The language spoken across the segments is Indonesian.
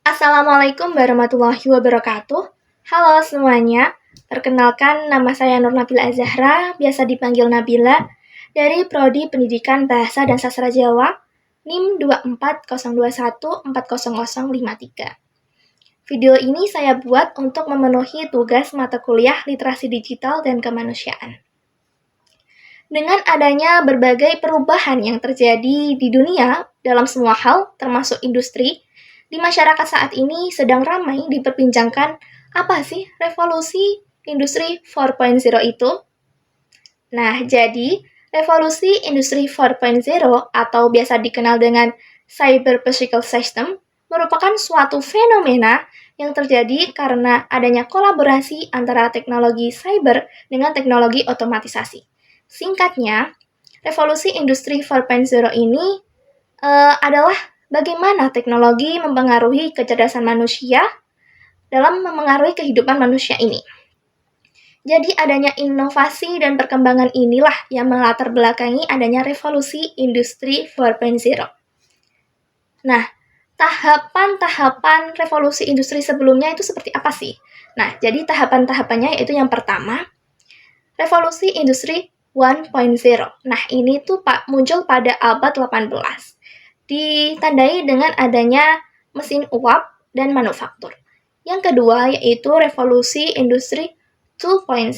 Assalamualaikum warahmatullahi wabarakatuh. Halo semuanya, perkenalkan nama saya Nur Nabila Azahra, biasa dipanggil Nabila, dari Prodi Pendidikan Bahasa dan Sastra Jawa, NIM 24021400053. Video ini saya buat untuk memenuhi tugas mata kuliah Literasi Digital dan Kemanusiaan. Dengan adanya berbagai perubahan yang terjadi di dunia dalam semua hal, termasuk industri, di masyarakat saat ini sedang ramai diperbincangkan apa sih revolusi industri 4.0 itu? Nah, jadi revolusi industri 4.0 atau biasa dikenal dengan Cyber Physical System merupakan suatu fenomena yang terjadi karena adanya kolaborasi antara teknologi cyber dengan teknologi otomatisasi. Singkatnya, revolusi industri 4.0 ini adalah bagaimana teknologi mempengaruhi kecerdasan manusia dalam memengaruhi kehidupan manusia ini. Jadi adanya inovasi dan perkembangan inilah yang melatar belakangi adanya revolusi industri 4.0. Nah, tahapan-tahapan revolusi industri sebelumnya itu seperti apa sih? Nah, jadi tahapan-tahapannya yaitu yang pertama, revolusi industri 1.0. Nah, ini tuh muncul pada abad 18. Ditandai dengan adanya mesin uap dan manufaktur. Yang kedua yaitu revolusi industri 2.0.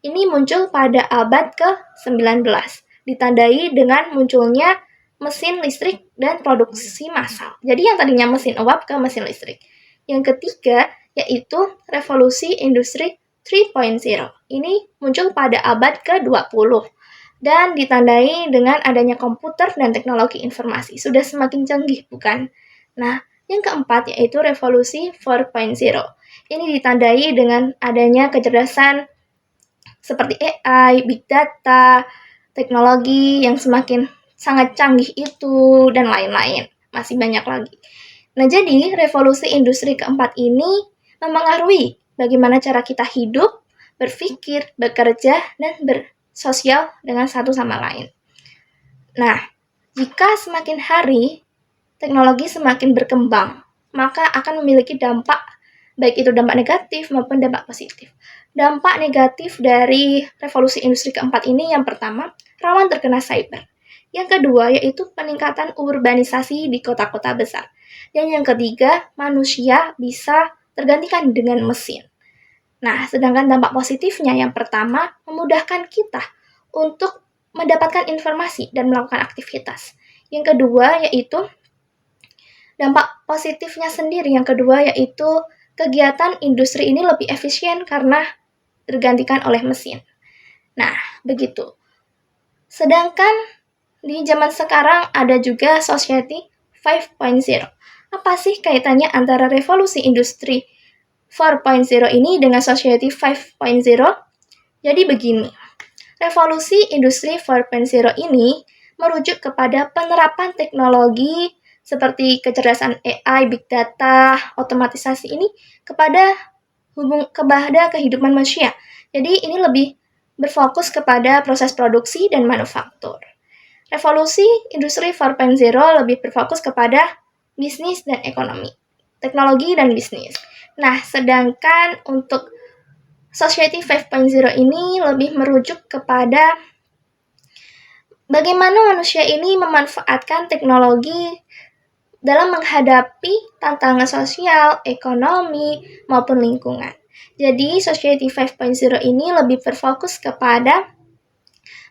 Ini muncul pada abad ke-19, ditandai dengan munculnya mesin listrik dan produksi massal. Jadi yang tadinya mesin uap ke mesin listrik. Yang ketiga yaitu revolusi industri 3.0. Ini muncul pada abad ke-20 dan ditandai dengan adanya komputer dan teknologi informasi. Sudah semakin canggih, bukan? Nah, yang keempat yaitu revolusi 4.0. Ini ditandai dengan adanya kecerdasan seperti AI, Big Data, teknologi yang semakin sangat canggih itu, dan lain-lain. Masih banyak lagi. Nah, jadi revolusi industri keempat ini mempengaruhi bagaimana cara kita hidup, berpikir, bekerja, dan bersosial dengan satu sama lain. Nah, jika semakin hari teknologi semakin berkembang, maka akan memiliki dampak, baik itu dampak negatif maupun dampak positif. Dampak negatif dari revolusi industri keempat ini yang pertama, rawan terkena cyber. Yang kedua yaitu peningkatan urbanisasi di kota-kota besar. Dan yang ketiga, manusia bisa tergantikan dengan mesin. Nah, sedangkan dampak positifnya yang pertama, memudahkan kita untuk mendapatkan informasi dan melakukan aktivitas. Yang kedua yaitu dampak positifnya sendiri. Yang kedua yaitu kegiatan industri ini lebih efisien karena tergantikan oleh mesin. Nah, begitu. Sedangkan di zaman sekarang ada juga Society 5.0. Apa sih kaitannya antara revolusi industri 4.0 ini dengan Society 5.0? Jadi begini, revolusi industri 4.0 ini merujuk kepada penerapan teknologi seperti kecerdasan AI, Big Data, otomatisasi ini kepada kehidupan manusia. Jadi ini lebih berfokus kepada proses produksi dan manufaktur. Revolusi industri 4.0 lebih berfokus kepada bisnis dan ekonomi, teknologi dan bisnis. Nah, sedangkan untuk Society 5.0 ini lebih merujuk kepada bagaimana manusia ini memanfaatkan teknologi dalam menghadapi tantangan sosial, ekonomi, maupun lingkungan. Jadi, Society 5.0 ini lebih berfokus kepada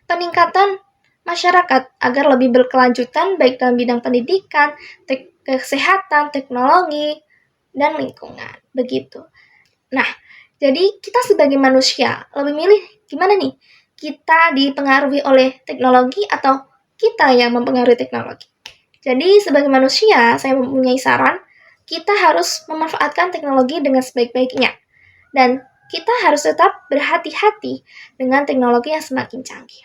peningkatan masyarakat agar lebih berkelanjutan baik dalam bidang pendidikan, kesehatan, teknologi, dan lingkungan. Begitu. Nah, jadi kita sebagai manusia lebih milih gimana nih? Kita dipengaruhi oleh teknologi atau kita yang mempengaruhi teknologi? Jadi sebagai manusia, saya mempunyai saran, kita harus memanfaatkan teknologi dengan sebaik-baiknya. Dan kita harus tetap berhati-hati dengan teknologi yang semakin canggih.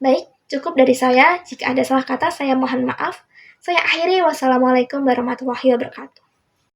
Baik, cukup dari saya. Jika ada salah kata, saya mohon maaf. Saya akhiri. Wassalamualaikum warahmatullahi wabarakatuh.